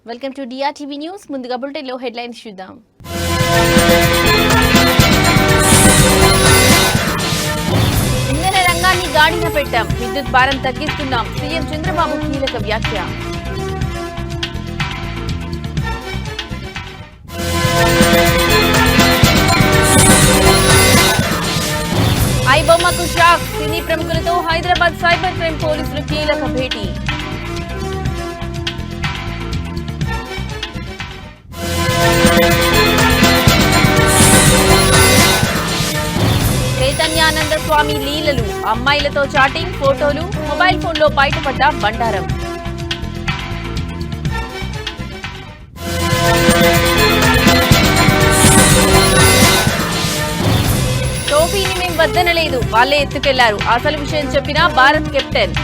Welcome to డిఆర్టీవీ news. ముందుగా బులెటిన్లో headlines చూద్దాం. ఇంధన రంగాన్ని గాడిన పెట్టాం, విద్యుత్ భారం తగ్గిస్తున్నాం, సీఎం చంద్రబాబు కీలక వ్యాఖ్య. ఐబొమ్మకు షాక్, సినీ ప్రముఖులతో హైదరాబాద్ సైబర్ క్రైమ్ పోలీసులు కీలక భేటీ. చైతన్యానంద స్వామి లీలలు, అమ్మాయిలతో చాటింగ్, ఫోటోలు, మొబైల్ ఫోన్లో బయటపడ్డ బండారం. ట్రోఫీని మేం వద్దనలేదు, వాళ్లే ఎత్తుకెళ్లారు, అసలు విషయం చెప్పిన భారత్ కెప్టెన్.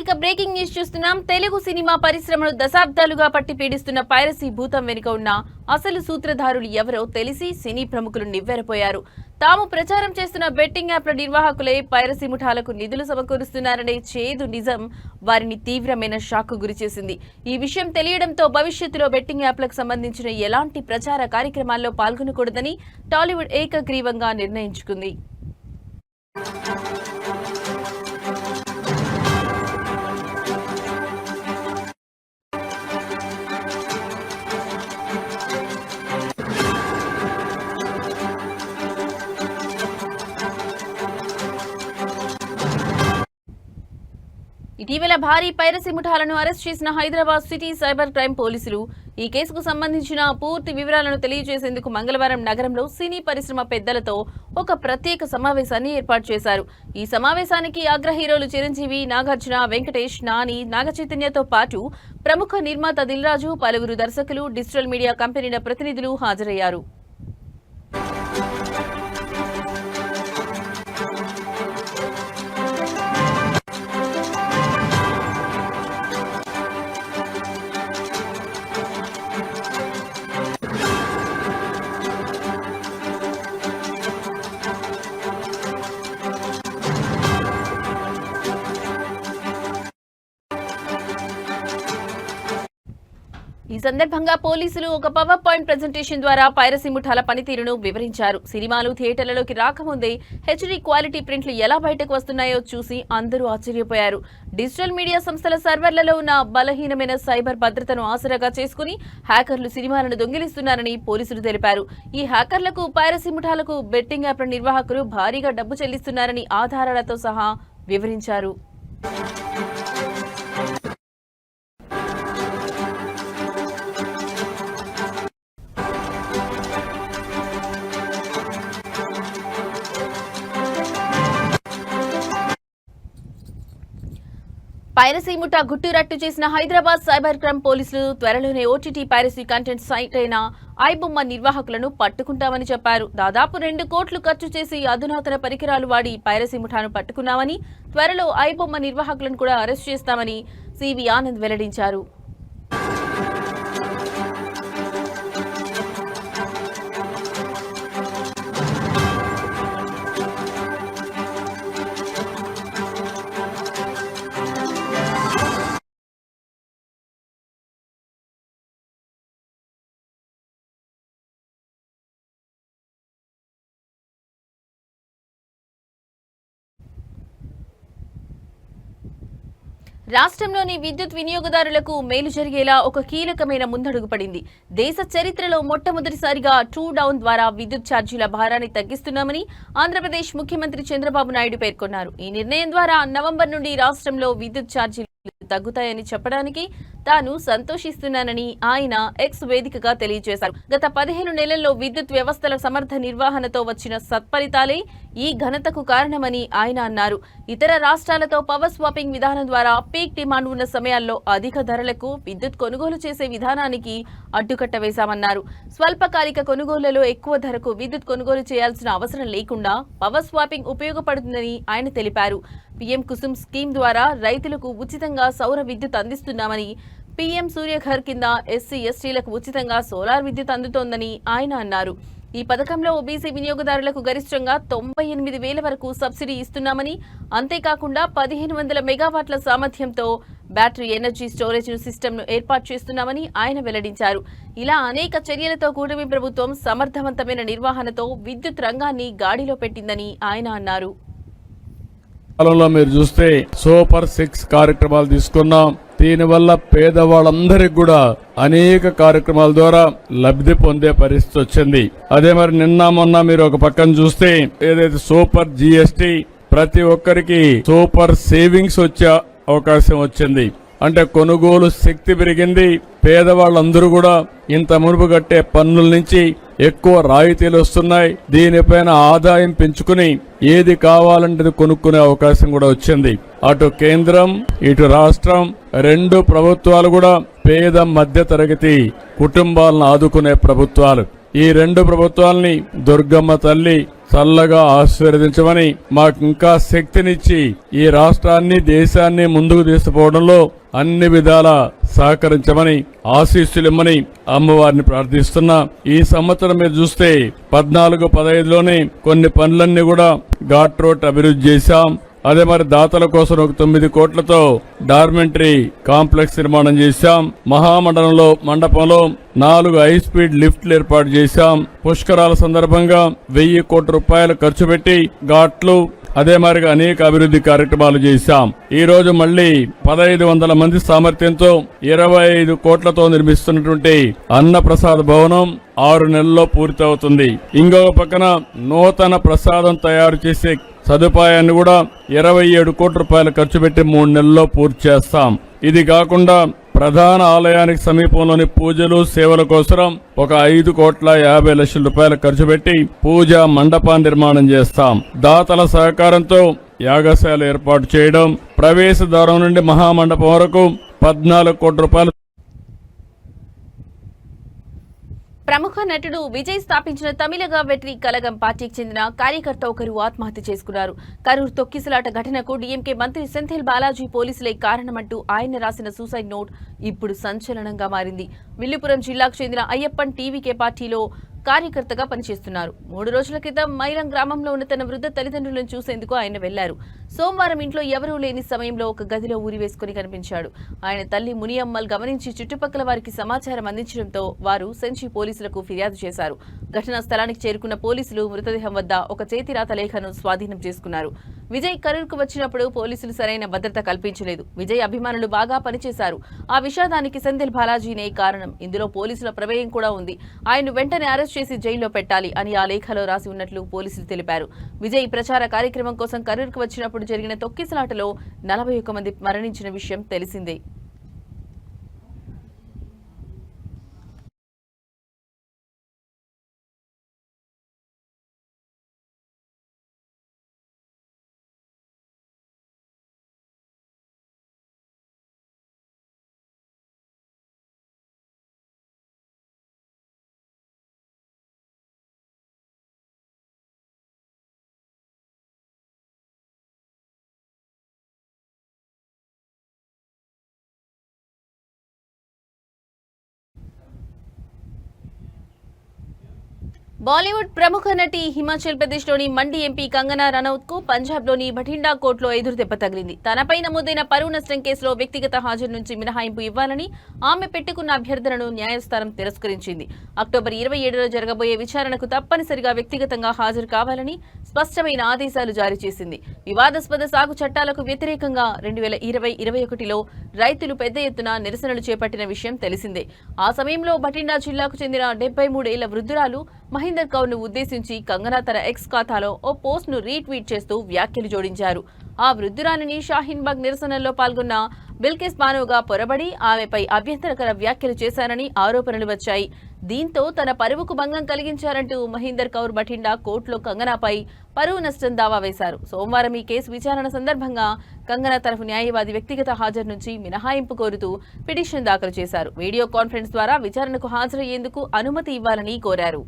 ఇక బ్రేకింగ్ న్యూస్ చూస్తున్నాం. తెలుగు సినిమా పరిశ్రమను దశాబ్దాలుగా పట్టి పీడిస్తున్న పైరసీ భూతం వెనుక ఉన్న అసలు సూత్రధారులు ఎవరో తెలిసి సినీ ప్రముఖులు నివ్వెరపోయారు. తాము ప్రచారం చేస్తున్న బెట్టింగ్ యాప్ల నిర్వాహకులే పైరసీ ముఠాలకు నిధులు సమకూరుస్తున్నారనే చేదు నిజం వారిని తీవ్రమైన షాక్ గురిచేసింది. ఈ విషయం తెలియడంతో భవిష్యత్తులో బెట్టింగ్ యాప్లకు సంబంధించిన ఎలాంటి ప్రచార కార్యక్రమాల్లో పాల్గొనకూడదని టాలీవుడ్ ఏకగ్రీవంగా నిర్ణయించుకుంది. ఇటీవల భారీ పైరసీ ముఠాలను అరెస్ట్ చేసిన హైదరాబాద్ సిటీ సైబర్ క్రైమ్ పోలీసులు ఈ కేసుకు సంబంధించిన పూర్తి వివరాలను తెలియజేసేందుకు మంగళవారం నగరంలో సినీ పరిశ్రమ పెద్దలతో ఒక ప్రత్యేక సమావేశాన్ని ఏర్పాటు చేశారు. ఈ సమావేశానికి అగ్ర హీరోలు చిరంజీవి, నాగార్జున, వెంకటేష్, నాని, నాగచైతన్యతో పాటు ప్రముఖ నిర్మాత దిల్ రాజు, పలువురు దర్శకులు, డిజిటల్ మీడియా కంపెనీల ప్రతినిధులు హాజరయ్యారు. ఈ సందర్భంగా పోలీసులు ఒక పవర్ పాయింట్ ప్రెజెంటేషన్ ద్వారా పైరసీ ముఠాల పనితీరును వివరించారు. సినిమాలు థియేటర్లలోకి రాకముందే హెచ్డీ క్వాలిటీ ప్రింట్లు ఎలా బయటకు వస్తున్నాయో చూసి అందరూ ఆశ్చర్యపోయారు. డిజిటల్ మీడియా సంస్థల సర్వర్లలో ఉన్న బలహీనమైన సైబర్ భద్రతను ఆసరాగా చేసుకుని హ్యాకర్లు సినిమాలను దొంగిలిస్తున్నారని పోలీసులు తెలిపారు. ఈ హ్యాకర్లకు, పైరసీ ముఠాలకు బెట్టింగ్ యాప్ల నిర్వాహకులు భారీగా డబ్బు చెల్లిస్తున్నారని ఆధారాలతో సహా వివరించారు. పైరసీ ముఠా గుట్టురట్టు చేసిన హైదరాబాద్ సైబర్ క్రైమ్ పోలీసులు త్వరలోనే ఓటీటీ పైరసీ కంటెంట్ సైట్ అయిన ఐబొమ్మ నిర్వాహకులను పట్టుకుంటామని చెప్పారు. దాదాపు 2 కోట్లు ఖర్చు చేసి అధునాతన పరికరాలు వాడి పైరసీ ముఠాను పట్టుకున్నామని, త్వరలో ఐబొమ్మ నిర్వాహకులను కూడా అరెస్ట్ చేస్తామని సివి ఆనంద్ వెల్లడించారు. రాష్ట్రంలోని విద్యుత్ వినియోగదారులకు మేలు జరిగేలా ఒక కీలకమైన ముందడుగు పడింది. దేశ చరిత్రలో మొట్టమొదటిసారిగా ట్రూ డౌన్ ద్వారా విద్యుత్ ఛార్జీల భారాన్ని తగ్గిస్తున్నామని ఆంధ్రప్రదేశ్ ముఖ్యమంత్రి చంద్రబాబు నాయుడు పేర్కొన్నారు. ఈ నిర్ణయం ద్వారా నవంబర్ నుండి రాష్ట్రంలో విద్యుత్ ఛార్జీలు తగ్గుతాయని చెప్పడానికి తాను సంతోషిస్తున్నానని ఆయన ఎక్స్ వేదికగా తెలియజేశారు. గత 15 నెలల్లో విద్యుత్ వ్యవస్థల సమర్థ నిర్వహణతో వచ్చిన సత్ఫలితాలే ఈ ఘనతకు కారణమని ఆయన అన్నారు. ఇతర రాష్ట్రాలతో పవర్ స్వాపింగ్ విధానం ద్వారా పీక్ డిమాండ్ ఉన్న సమయాల్లో అధిక ధరలకు విద్యుత్ కొనుగోలు చేసే విధానానికి అడ్డుకట్ట వేశామన్నారు. స్వల్పకాలిక కొనుగోళ్లలో ఎక్కువ ధరకు విద్యుత్ కొనుగోలు చేయాల్సిన అవసరం లేకుండా పవర్ స్వాపింగ్ ఉపయోగపడుతుందని ఆయన తెలిపారు. పీఎం కుసుమ్ స్కీమ్ ద్వారా రైతులకు ఉచితంగా సౌర విద్యుత్ అందిస్తున్నామని, పీఎం సూర్యఘర్ కింద ఎస్సీ ఎస్టీలకు ఉచితంగా సోలార్ విద్యుత్ అందుతోందని ఆయన అన్నారు. ఈ పథకంలో ఓబీసీ వినియోగదారులకు గరిష్టంగా 98,000 వరకు సబ్సిడీ ఇస్తున్నామని, అంతేకాకుండా 1,500 మెగావాట్ల సామర్థ్యంతో బ్యాటరీ ఎనర్జీ స్టోరేజ్ సిస్టమ్ను ఏర్పాటు చేస్తున్నామని ఆయన వెల్లడించారు. ఇలా అనేక చర్యలతో కూటమి ప్రభుత్వం సమర్థవంతమైన నిర్వహణతో విద్యుత్ రంగాన్ని గాడిలో పెట్టిందని ఆయన అన్నారు. కాలంలో మీరు చూస్తే సూపర్ 6 కార్యక్రమాలు తీసుకున్నాం. దీనివల్ల పేదవాళ్ళందరికీ కూడా అనేక కార్యక్రమాల ద్వారా లబ్ధి పొందే పరిస్థితి వచ్చింది. అదే మరి నిన్న మొన్న మీరు ఒక పక్కన చూస్తే ఏదైతే సూపర్ జీఎస్టీ ప్రతి ఒక్కరికి సూపర్ సేవింగ్స్ వచ్చే అవకాశం వచ్చింది. అంటే కొనుగోలు శక్తి పెరిగింది. పేదవాళ్ళందరూ కూడా ఇంత మునుపు కట్టే పన్నుల నుంచి ఎక్కువ రాయితీలు వస్తున్నాయి. దీనిపైన ఆదాయం పెంచుకుని ఏది కావాలంటే కొనుక్కునే అవకాశం కూడా వచ్చింది. అటు కేంద్రం ఇటు రాష్ట్రం రెండు ప్రభుత్వాలు కూడా పేద మధ్య తరగతి కుటుంబాలను ఆదుకునే ప్రభుత్వాలు. ఈ రెండు ప్రభుత్వాలని దుర్గమ్మ తల్లి చల్లగా ఆశీర్వదించమని, మాకు ఇంకా శక్తినిచ్చి ఈ రాష్ట్రాన్ని దేశాన్ని ముందుకు తీసుకుపోవడంలో అన్ని విధాలా సహకరించమని ఆశీస్సులిమ్మని అమ్మవారిని ప్రార్థిస్తున్నా. ఈ సంవత్సరం మీరు చూస్తే 14-15లోనే కొన్ని పనులన్నీ కూడా ఘాట్ రోడ్ అభివృద్ధి చేశాం. అదే మరి దాతల కోసం ఒక 9 కోట్లతో డార్మెంటరీ కాంప్లెక్స్ నిర్మాణం చేశాం. మండపంలో 4 హైస్పీడ్ లిఫ్ట్లు ఏర్పాటు చేశాం. పుష్కరాల సందర్భంగా 1,000 కోట్ల రూపాయలు ఖర్చు పెట్టి ఘాట్లు అదే మారిగా అనేక అభివృద్ధి కార్యక్రమాలు చేశాం. ఈ రోజు మళ్లీ 1,500 మంది సామర్థ్యంతో 25 కోట్లతో నిర్మిస్తున్నటువంటి అన్నప్రసాద భవనం 6 నెలల్లో పూర్తవుతుంది. ఇంకొక పక్కన నూతన ప్రసాదం తయారు చేసే సదుపాయాన్ని కూడా 27 కోట్ల రూపాయలు ఖర్చు పెట్టి 3 నెలల్లో పూర్తి చేస్తాం. ఇది కాకుండా ప్రధాన ఆలయానికి సమీపంలోని పూజలు సేవల కోసం ఒక 5,50,00,000 రూపాయలు ఖర్చు పెట్టి పూజా మండపాన్ని నిర్మాణం చేస్తాం. దాతల సహకారంతో యాగశాల ఏర్పాటు చేయడం, ప్రవేశ ద్వారం నుండి మహామండపం వరకు 14 కోట్ల రూపాయలు. ప్రముఖ నటుడు విజయ్ స్థాపించిన తమిళగా వెట్రి కలగం పార్టీకి చెందిన కార్యకర్త ఒకరు ఆత్మహత్య చేసుకున్నారు. కరూర్ తొక్కిసలాట ఘటనకు డీఎంకే మంత్రి సెంథిల్ బాలాజీ పోలీసులే కారణమంటూ ఆయన రాసిన సూసైడ్ నోట్ ఇప్పుడు సంచలనంగా మారింది. విల్లుపురం జిల్లాకు చెందిన అయ్యప్పన్ టీవీకే పార్టీలో కార్యకర్తగా పనిచేస్తున్నారు. 3 రోజుల క్రితం మైలం గ్రామంలో ఉన్న తన వృద్ధ తల్లిదండ్రులను చూసేందుకు ఆయన వెళ్లారు. సోమవారం ఇంట్లో ఎవరూ లేని సమయంలో ఒక గదిలో ఊరివేసుకుని కనిపించాడు. ఆయన తల్లి మునియమ్మల్ గమనించి చుట్టుపక్కల వారికి సమాచారం అందించడంతో వారు సెంచి పోలీసులకు ఫిర్యాదు చేశారు. ఘటనా స్థలానికి చేరుకున్న పోలీసులు మృతదేహం వద్ద ఒక చేతిరాత లేఖను స్వాధీనం చేసుకున్నారు. విజయ్ కరూర్కు వచ్చినప్పుడు పోలీసులు సరైన భద్రత కల్పించలేదు. విజయ్ అభిమానులు బాగా పనిచేశారు. ఆ విషాదానికి సెంథిల్ బాలాజీనే కారణం. ఇందులో పోలీసుల ప్రమేయం కూడా ఉంది. ఆయన వెంటనే అరెస్ట్ చేసి జైల్లో పెట్టాలి అని ఆ లేఖలో రాసి ఉన్నట్లు పోలీసులు తెలిపారు. విజయ్ ప్రచార కార్యక్రమం కోసం కరూర్కు వచ్చినప్పుడు జరిగిన తొక్కిసలాటలో 41 మంది మరణించిన విషయం తెలిసిందే. బాలీవుడ్ ప్రముఖ నటి హిమాచల్ ప్రదేశ్లోని మండి ఎంపీ కంగనా రనౌత్కు పంజాబ్లోని భటిండా కోర్టులో ఎదురు దెబ్బ తగిలింది. తనపై నమోదైన పరువు నష్టం కేసులో వ్యక్తిగత హాజరు నుంచి మినహాయింపు ఇవ్వాలని ఆమె పెట్టుకున్న అభ్యర్థనను న్యాయస్థానం తిరస్కరించింది. అక్టోబర్ 27లో జరగబోయే విచారణకు తప్పనిసరిగా వ్యక్తిగతంగా హాజరు కావాలని స్పష్టమైన ఆదేశాలు జారీ చేసింది. వివాదాస్పద సాగు చట్టాలకు వ్యతిరేకంగా 2020-21లో రైతులు పెద్ద ఎత్తున నిరసనలు చేపట్టిన విషయం తెలిసిందే. ఆ సమయంలో భటిండా జిల్లాకు చెందిన 73 ఏళ్ల వృద్ధురాలు మహేందర్ కౌర్ ను ఉద్దేశించి కంగనా తన ఎక్స్ ఖాతాలో ఓ పోస్ట్ ను రీట్వీట్ చేస్తూ వ్యాఖ్యలు జోడించారు. ఆ వృద్ధురాలిని షాహీన్బాగ్ నిరసనల్లో పాల్గొన్న బిల్కిస్ బానుగా పొరబడి ఆమెపై అభ్యంతరకర వ్యాఖ్యలు చేశారని ఆరోపణలు వచ్చాయి. దీంతో తన పరువుకు భంగం కలిగించారంటూ మహీందర్ కౌర్ బఠిండా కోర్టులో కంగనాపై పరువు నష్టం దావా వేశారు. సోమవారం ఈ కేసు విచారణ సందర్భంగా కంగనా తరఫు న్యాయవాది వ్యక్తిగత హాజరు నుంచి మినహాయింపు కోరుతూ పిటిషన్ దాఖలు చేశారు. వీడియో కాన్ఫరెన్స్ ద్వారా విచారణకు హాజరయ్యేందుకు అనుమతి ఇవ్వాలని కోరారు.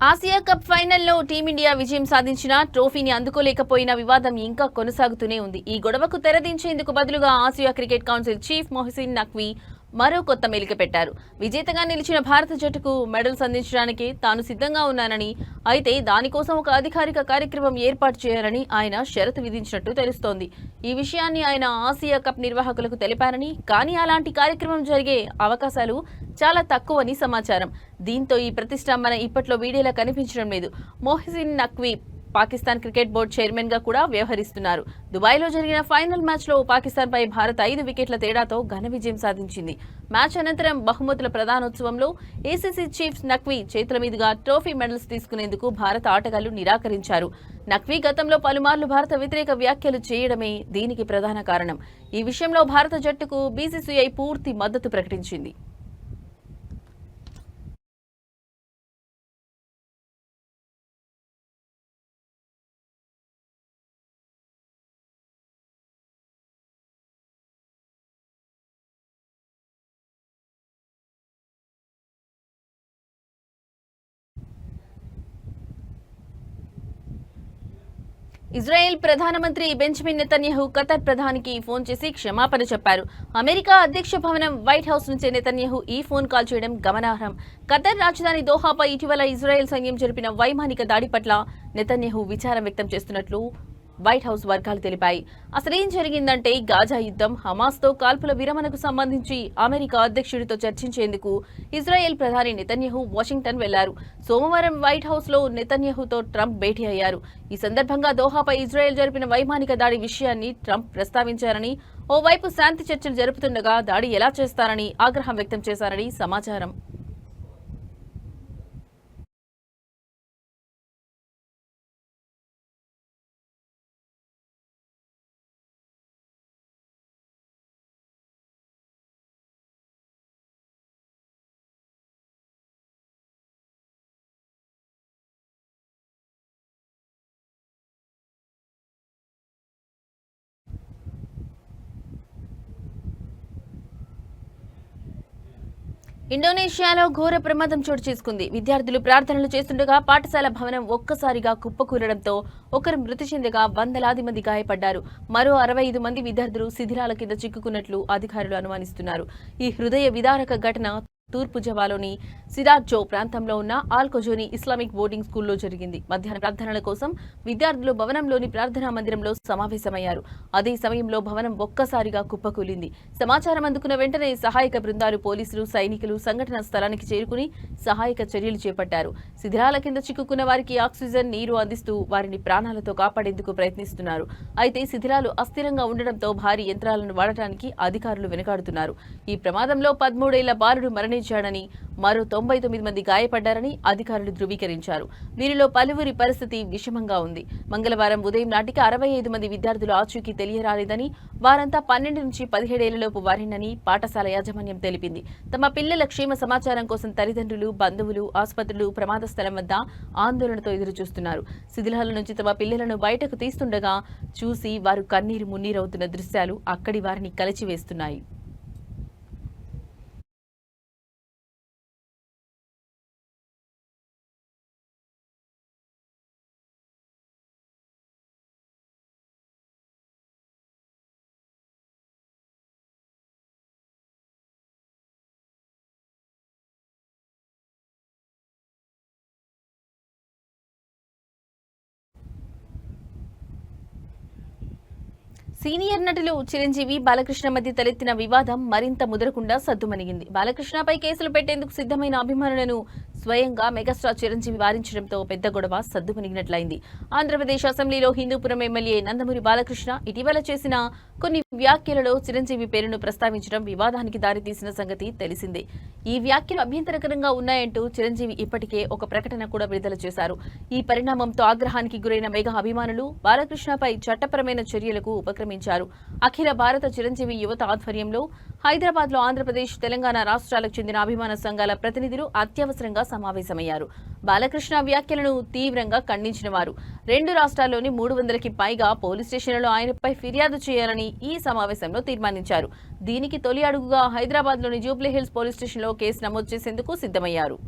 ఆసియా కప్ ఫైనల్లో టీమిండియా విజయం సాధించినా ట్రోఫీని అందుకోలేకపోయిన వివాదం ఇంకా కొనసాగుతూనే ఉంది. ఈ గొడవకు తెరదించేందుకు బదులుగా Asia cricket council chief Mohsin Naqvi మరో కొత్త మెలిక పెట్టారు. విజేతగా నిలిచిన భారత జట్టుకు మెడల్స్ అందించడానికి తాను సిద్ధంగా ఉన్నానని, అయితే దానికోసం ఒక అధికారిక కార్యక్రమం ఏర్పాటు చేయాలని ఆయన షరతు విధించినట్టు తెలుస్తోంది. ఈ విషయాన్ని ఆయన ఆసియా కప్ నిర్వాహకులకు తెలిపారని, కానీ అలాంటి కార్యక్రమం జరిగే అవకాశాలు చాలా తక్కువని సమాచారం. దీంతో ఈ ప్రతిష్టంభన ఇప్పట్లో వీడియోలా కనిపించడం లేదు. Mohsin Naqvi Pakistan cricket board chairman గా కూడా వ్యవహరిస్తున్నారు. దుబాయ్లో జరిగిన ఫైనల్ మ్యాచ్లో పాకిస్తాన్పై భారత్ 5 వికెట్ల తేడాతో ఘన విజయం సాధించింది. మ్యాచ్ అనంతరం బహుమతుల ప్రదానోత్సవంలో ఏసీసీ చీఫ్ నఖ్వీ చేతుల మీదుగా ట్రోఫీ మెడల్స్ తీసుకునేందుకు భారత ఆటగాళ్లు నిరాకరించారు. నఖ్వీ గతంలో పలుమార్లు భారత వ్యతిరేక వ్యాఖ్యలు చేయడమే దీనికి ప్రధాన కారణం. ఈ విషయంలో భారత జట్టుకు బీసీసీఐ పూర్తి మద్దతు ప్రకటించింది. ఇజ్రాయెల్ ప్రధానమంత్రి బెంజమిన్ నెతన్యాహు ఖతర్ ప్రధానికి ఫోన్ చేసి క్షమాపణ చెప్పారు. అమెరికా అధ్యక్ష భవనం వైట్ హౌస్ నుంచే నెతన్యాహు ఈ ఫోన్ కాల్ చేయడం గమనార్హం. ఖతర్ రాజధాని దోహాపై ఇటీవల ఇజ్రాయెల్ సైన్యం జరిపిన వైమానిక దాడి పట్ల నెతన్యాహు విచారం వ్యక్తం చేస్తున్నట్లు వైట్ హౌస్ వర్గాలు తెలిపాయి. అసలేం జరిగిందంటే గాజా యుద్ధం, హమాస్తో కాల్పుల విరమణకు సంబంధించి అమెరికా అధ్యక్షుడితో చర్చించేందుకు ఇజ్రాయెల్ ప్రధాని నెతన్యాహు వాషింగ్టన్ వెళ్లారు. సోమవారం వైట్ హౌస్ లో నెతన్యాహుతో ట్రంప్ భేటీ అయ్యారు. ఈ సందర్భంగా దోహాపై ఇజ్రాయెల్ జరిపిన వైమానిక దాడి విషయాన్ని ట్రంప్ ప్రస్తావించారని, ఓవైపు శాంతి చర్చలు జరుపుతుండగా దాడి ఎలా చేస్తారని ఆగ్రహం వ్యక్తం చేశారని సమాచారం. ఇండోనేషియాలో ఘోర ప్రమాదం చోటు చేసుకుంది. విద్యార్థులు ప్రార్థనలు చేస్తుండగా పాఠశాల భవనం ఒక్కసారిగా కుప్పకూలడంతో ఒకరు మృతి చెందగా వందలాది మంది గాయపడ్డారు. మరో 65 మంది విద్యార్థులు శిథిలాల కింద చిక్కుకున్నట్లు అధికారులు అనుమానిస్తున్నారు. ఈ హృదయ విదారక ఘటన తూర్పు జవాలోని సిరాజ్జో ప్రాంతంలో ఉన్న ఆల్కొజోని ఇస్లామిక్ బోర్డింగ్ స్కూల్లో జరిగింది. మధ్యాహ్న ప్రార్థనల కోసం విద్యార్థులు భవనంలోని ప్రార్థనా మందిరంలో సమావేశమయ్యారు. అదే సమయంలో భవనం ఒక్కసారిగా కుప్పకూలింది. సమాచారం అందుకున్న వెంటనే సహాయక బృందాలు, పోలీసులు, సైనికులు సంఘటనా స్థలానికి చేరుకుని సహాయక చర్యలు చేపట్టారు. శిథిలాల కింద చిక్కుకున్న వారికి ఆక్సిజన్, నీరు అందిస్తూ వారిని ప్రాణాలతో కాపాడేందుకు ప్రయత్నిస్తున్నారు. అయితే శిథిలాలు అస్థిరంగా ఉండడంతో భారీ యంత్రాలను వాడటానికి అధికారులు వెనుకాడుతున్నారు. ఈ ప్రమాదంలో 13 ఏళ్ల బాలుడు మరణించాడని, మరో 99 మంది గాయపడ్డారని అధికారులు ధృవీకరించారు. వీరిలో పలువురి పరిస్థితి విషమంగా ఉంది. మంగళవారం ఉదయం నాటికి 65 మంది విద్యార్థులు ఆచూకీ తెలియరాలేదని, వారంతా 12 నుంచి 17 ఏళ్లలోపు వారినని పాఠశాల యాజమాన్యం తెలిపింది. తమ పిల్లల క్షేమ సమాచారం కోసం తల్లిదండ్రులు, బంధువులు ఆసుపత్రులు ప్రమాద స్థలం వద్ద ఆందోళనతో ఎదురుచూస్తున్నారు. శిథిలాల నుంచి తమ పిల్లలను బయటకు తీస్తుండగా చూసి వారు కన్నీరు మున్నీరవుతున్న దృశ్యాలు అక్కడి వారిని కలిచివేస్తున్నాయి. సీనియర్ నటులు చిరంజీవి బాలకృష్ణ మధ్య తలెత్తిన వివాదం మరింత ముదరకుండా సద్దుమణిగింది. బాలకృష్ణపై కేసులు పెట్టేందుకు సిద్ధమైన అభిమానులను స్వయంగా మెగాస్టార్ చిరంజీవి వారించడంతో పెద్ద గొడవ సద్దుమణిగినట్లయింది. ఆంధ్రప్రదేశ్ అసెంబ్లీలో హిందూపురం ఎమ్మెల్యే నందమూరి బాలకృష్ణ ఇటీవల చేసిన కొన్ని వ్యాఖ్యలలో చిరంజీవి పేరును ప్రస్తావించడం వివాదానికి దారితీసిన సంగతి తెలిసిందే. ఈ వ్యాఖ్యలు అభ్యంతరకరంగా ఉన్నాయంటూ చిరంజీవి ఇప్పటికే ఒక ప్రకటన కూడా విడుదల చేశారు. ఈ పరిణామంతో ఆగ్రహానికి గురైన మెగా అభిమానులు బాలకృష్ణపై చట్టపరమైన చర్యలకు ఉపక్రమించారు. అఖిల భారత చిరంజీవి యువత ఆధ్వర్యంలో హైదరాబాద్ లో ఆంధ్రప్రదేశ్, తెలంగాణ రాష్ట్రాలకు చెందిన అభిమాన సంఘాల ప్రతినిధులు అత్యవసరంగా సమావేశమయ్యారు. బాలకృష్ణ వ్యాఖ్యలను తీవ్రంగా ఖండించిన వారు 2 రాష్ట్రాల్లోని 300కి పైగా పోలీస్ స్టేషన్లలో ఆయనపై ఫిర్యాదు చేయాలని ఈ సమావేశంలో తీర్మానించారు. దీనికి తొలి అడుగుగా హైదరాబాద్ లోని జూబ్లీహిల్స్ పోలీస్ స్టేషన్లో కేసు నమోదు చేసేందుకు సిద్ధమయ్యారు.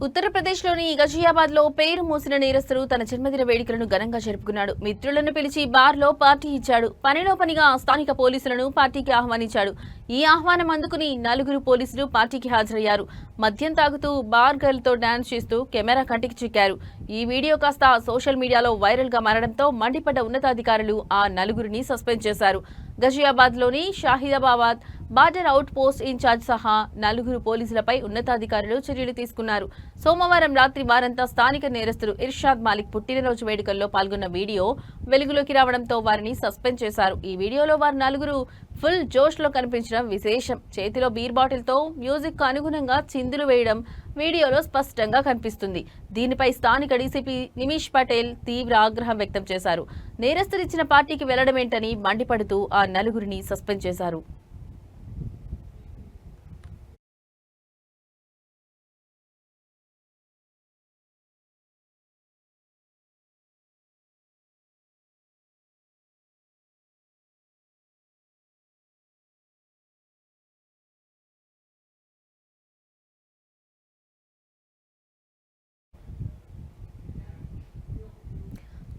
ఉత్తరప్రదేశ్లోని గజియాబాద్ లో పేరు మోసిన నేరస్తుడు తన జన్మదిన వేడుకలను ఘనంగా జరుపుకున్నాడు. మిత్రులను పిలిచి బార్లో పార్టీ ఇచ్చాడు. పనిలో పనిగా స్థానిక పోలీసులను పార్టీకి ఆహ్వానించాడు. ఈ ఆహ్వానం అందుకుని 4 పోలీసులు పార్టీకి హాజరయ్యారు. మద్యం తాగుతూ బార్ గర్ల్ తో డాన్స్ చేస్తూ కెమెరా కంటికి చిక్కారు. ఈ వీడియో కాస్త సోషల్ మీడియాలో వైరల్ గా మారడంతో మండిపడ్డ ఉన్నతాధికారులు ఆ 4 సస్పెండ్ చేశారు. గజియాబాద్ లోని షాహిదాబాద్ బార్డర్ అవుట్ పోస్ట్ ఇన్ఛార్జ్ సహా 4 పోలీసులపై ఉన్నతాధికారులు చర్యలు తీసుకున్నారు. సోమవారం రాత్రి వారంతా స్థానిక నేరస్తుడు ఇర్షాద్ మాలిక్ పుట్టినరోజు వేడుకల్లో పాల్గొన్న వీడియో వెలుగులోకి రావడంతో వారిని సస్పెండ్ చేశారు. ఈ వీడియోలో వారు 4 ఫుల్ జోష్ లో కనిపించడం విశేషం. చేతిలో బీర్ బాటిల్ తో మ్యూజిక్ కు అనుగుణంగా చిందులు వేయడం వీడియోలో స్పష్టంగా కనిపిస్తుంది. దీనిపై స్థానిక డీసీపీ నిమిష్ పటేల్ తీవ్ర ఆగ్రహం వ్యక్తం చేశారు. నేరస్తులిచ్చిన పార్టీకి వెళ్లడమేంటని మండిపడుతూ ఆ 4 సస్పెండ్ చేశారు.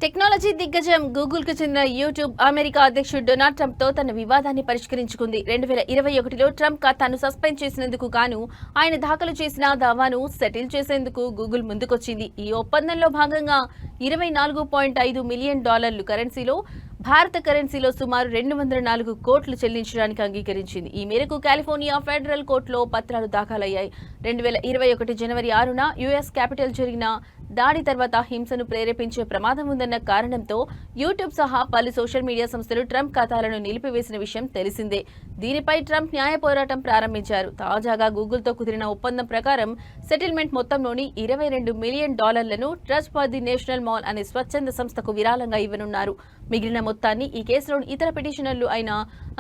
టెక్నాలజీ దిగ్గజం గూగుల్ కు చెందిన యూట్యూబ్ అమెరికా అధ్యక్షుడు డొనాల్డ్ ట్రంప్ తో తన వివాదాన్ని పరిష్కరించుకుంది. 2021లో ట్రంప్ ఖాతాను సస్పెండ్ చేసినందుకు గాను ఆయన దాఖలు చేసిన దావాను సెటిల్ చేసేందుకు గూగుల్ ముందుకొచ్చింది. ఈ ఒప్పందంలో భాగంగా $24.5 మిలియన్ కరెన్సీలో భారత కరెన్సీలో సుమారు 204 కోట్లు చెల్లించడానికి అంగీకరించింది. ఈ మేరకు కాలిఫోర్నియా ఫెడరల్ కోర్టులో పత్రాలు దాఖలయ్యాయి. 2021 జనవరి 6న యుఎస్ క్యాపిటల్ జరిగిన దాడి తర్వాత హింసను ప్రేరేపించే ప్రమాదం ఉందన్న కారణంతో యూట్యూబ్ సహా పలు సోషల్ మీడియా సంస్థలు ట్రంప్ ఖాతాలను నిలిపివేసిన విషయం తెలిసిందే. దీనిపై ట్రంప్ న్యాయ పోరాటం ప్రారంభించారు. తాజాగా గూగుల్తో కుదిరిన ఒప్పందం ప్రకారం సెటిల్మెంట్ మొత్తంలోని $22 million Trust for the National Mall అనే స్వచ్ఛంద సంస్థకు విరాళంగా ఇవ్వనున్నారు. మిగిలిన మొత్తాన్ని ఈ కేసులోని ఇతర పిటిషనర్లు అయిన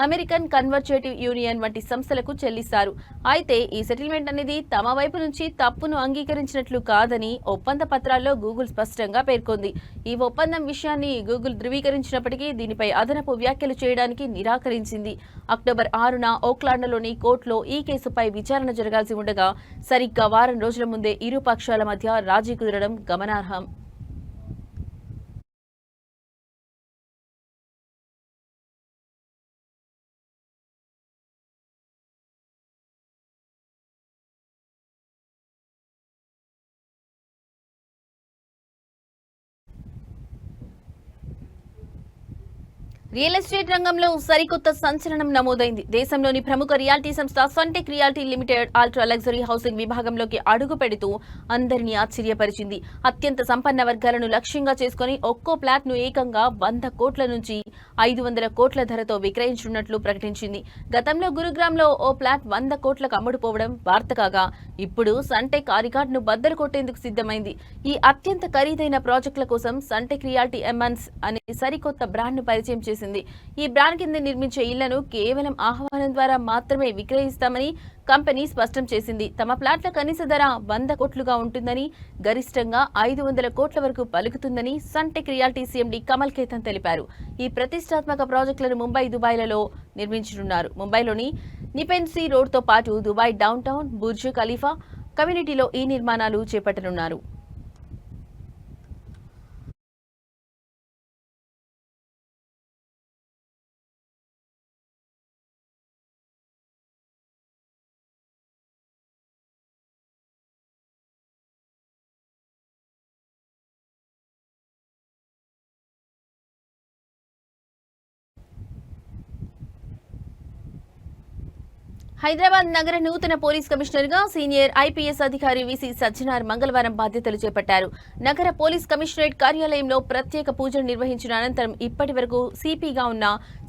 అమెరికన్ కన్వర్జేటివ్ యూనియన్ వంటి సంస్థలకు చెల్లిస్తారు. అయితే ఈ సెటిల్మెంట్ అనేది తమ వైపు నుంచి తప్పును అంగీకరించినట్లు కాదని ఒప్పంద పత్రాల్లో గూగుల్ స్పష్టంగా పేర్కొంది. ఈ ఒప్పందం విషయాన్ని గూగుల్ ధృవీకరించినప్పటికీ దీనిపై అదనపు వ్యాఖ్యలు చేయడానికి నిరాకరించింది. అక్టోబర్ 6న ఓక్లాండ్లోని కోర్టులో ఈ కేసుపై విచారణ జరగాల్సి ఉండగా సరిగ్గా వారం రోజుల ముందే ఇరు పక్షాల మధ్య రాజీ కుదరడం గమనార్హం. రియల్ ఎస్టేట్ రంగంలో సరికొత్త సంచలనం నమోదైంది. దేశంలోని ప్రముఖ రియాలిటీ సంస్థ Sunteck Realty Limited ultra luxury housing విభాగంలోకి అడుగు పెడుతూ అందరినీ ఆశ్చర్యపరిచింది. అత్యంత సంపన్న వర్గాలను లక్ష్యంగా చేసుకుని ఒక్కో ప్లాట్ ను ఏకంగా 100 కోట్ల నుంచి 500 కోట్ల ధరతో విక్రయించనున్నట్లు ప్రకటించింది. గతంలో గురుగ్రామ్లో ఓ ప్లాట్ 100 కోట్లకు అమ్ముడుపోవడం వార్త కాగా ఇప్పుడు సన్టెక్ ఆ రికార్డును బద్దలు కొట్టేందుకు సిద్ధమైంది. ఈ అత్యంత ఖరీదైన ప్రాజెక్టుల కోసం సన్టెక్ రియాలిటీ ఎమన్స్ అనే సరికొత్త బ్రాండ్ ను పరిచయం చేసింది. ఈ బ్రాండ్ కింద నిర్మించే ఇళ్లను కేవలం ఆహ్వానం ద్వారా మాత్రమే విక్రయిస్తామని కంపెనీ స్పష్టం చేసింది. తమ ప్లాట్ల కనీస ధర 100 కోట్లుగా ఉంటుందని, గరిష్టంగా 500 కోట్ల వరకు పలుకుతుందని సన్టెక్ రియాలిటీ సీఎండీ కమల్ ఖేతన్ తెలిపారు. ఈ ప్రతిష్టాత్మక ప్రాజెక్టులను ముంబై, దుబాయ్లలో నిర్మించనున్నారు. ముంబైలోని నిపెన్సీ రోడ్తో పాటు Dubai down town, Burj Khalifa, కమ్యూనిటీలో ఈ నిర్మాణాలు చేపట్టనున్నారు. హైదరాబాద్ నగర నూతన పోలీస్ కమిషనర్ గా సీనియర్ ఐపీఎస్ అధికారి విసి సజ్జనార్ మంగళవారం బాధ్యతలు చేపట్టారు. నగర పోలీస్ కమిషనరేట్ కార్యాలయంలో ప్రత్యేక పూజలు నిర్వహించిన అనంతరం ఇప్పటి వరకు సిపిగా ఉన్న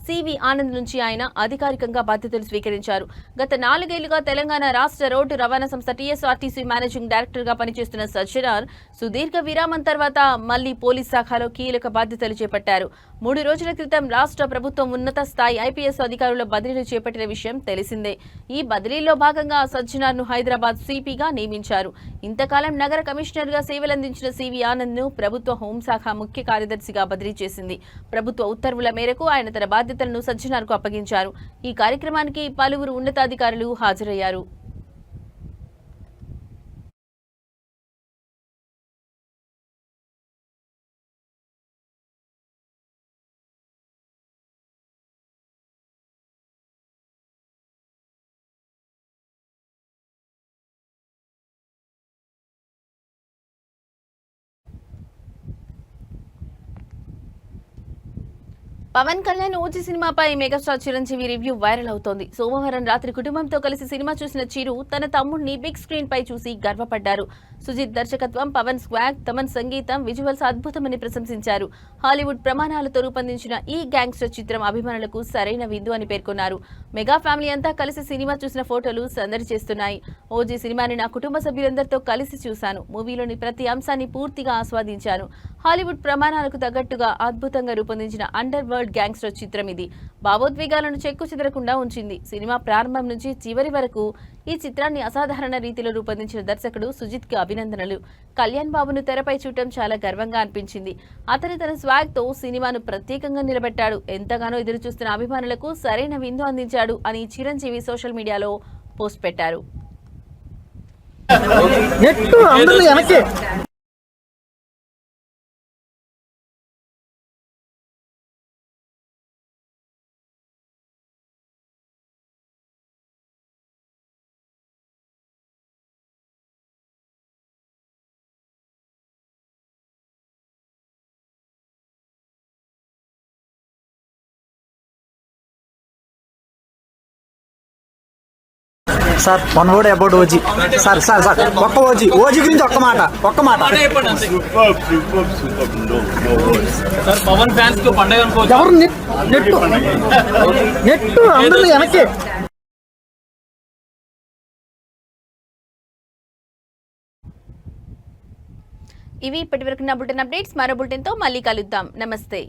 సివి ఆనంద్ నుంచి ఆయన అధికారికంగా బాధ్యతలు స్వీకరించారు. గత 4 ఏళ్లుగా తెలంగాణ రాష్ట్ర రోడ్డు రవాణా సంస్థ టీఎస్ఆర్టీసీ మేనేజింగ్ డైరెక్టర్ గా పనిచేస్తున్న సజ్జనార్ సుదీర్ఘ విరామం తర్వాత మళ్లీ పోలీస్ శాఖలో కీలక బాధ్యతలు చేపట్టారు. 3 రోజుల క్రితం రాష్ట్ర ప్రభుత్వం ఉన్నత స్థాయి ఐపీఎస్ అధికారుల బదిలీలు చేపట్టిన విషయం తెలిసిందే. ఈ బదిలీలో భాగంగా సజ్జనార్ ను హైదరాబాద్ సిపిగా నియమించారు. ఇంతకాలం నగర కమిషనర్ గా సేవలందించిన సివి ఆనంద్ ను ప్రభుత్వ హోంశాఖ ముఖ్య కార్యదర్శిగా బదిలీ చేసింది. ప్రభుత్వ ఉత్తర్వుల మేరకు ఆయన తన బాధ్యతలను సజ్జనార్ కు అప్పగించారు. ఈ కార్యక్రమానికి పలువురు ఉన్నతాధికారులు హాజరయ్యారు. పవన్ కళ్యాణ్ ఓజీ సినిమాపై మెగాస్టార్ చిరంజీవి రివ్యూ వైరల్ అవుతోంది. సోమవారం రాత్రి కుటుంబంతో కలిసి సినిమా చూసిన చిరు తన తమ్ముడిని బిగ్ స్క్రీన్ పై చూసి గర్వపడ్డారు. సుజిత్ దర్శకత్వం, పవన్ స్క్వాగ్, తమన్ సంగీతం, విజువల్స్ అద్భుతమని ప్రశంసించారు. హాలీవుడ్ ప్రమాణాలతో రూపొందించిన ఈ గ్యాంగ్స్టర్ చిత్రం అభిమానులకు సరైన విందు అని పేర్కొన్నారు. మెగా ఫ్యామిలీ అంతా కలిసి సినిమా చూసిన ఫోటోలు సందడి చేస్తున్నాయి. ఓజీ సినిమాని నా కుటుంబ సభ్యులందరితో కలిసి చూశాను. మూవీలోని ప్రతి అంశాన్ని పూర్తిగా ఆస్వాదించాను. హాలీవుడ్ ప్రమాణాలకు తగ్గట్టుగా అద్భుతంగా రూపొందించిన అండర్ వరల్డ్ గ్యాంగ్స్టర్ చిత్రం ఇది. భావోద్వేగాలను చెక్కు చెదరకుండా ఉంచింది. సినిమా ప్రారంభం నుంచి చివరి వరకు ఈ చిత్రాన్ని అసాధారణ రీతిలో రూపొందించిన దర్శకుడు సుజిత్ కి అభినందనలు. కళ్యాణ్ బాబును తెరపై చూడటం చాలా గర్వంగా అనిపించింది. అతను తన స్వాగ్ తో సినిమాను ప్రత్యేకంగా నిలబెట్టాడు. ఎంతగానో ఎదురు చూస్తున్న అభిమానులకు సరైన విందు అందించాడు అని చిరంజీవి సోషల్ మీడియాలో పోస్ట్ పెట్టారు. Sir 1 word about OG. Sir ఒక్క ఓజీ గురించి ఒక్క మాట సార్ పవన్ ఫ్యాన్స్ కు పండగ అనుకోవచ్చు. ఎవరు నెట్టు అందరూ వెనకే. ఇవి ఇప్పటివరకు నా బులెటిన్ అప్డేట్స్. మరో బులెటిన్ తో మళ్ళీ కలుద్దాం. నమస్తే.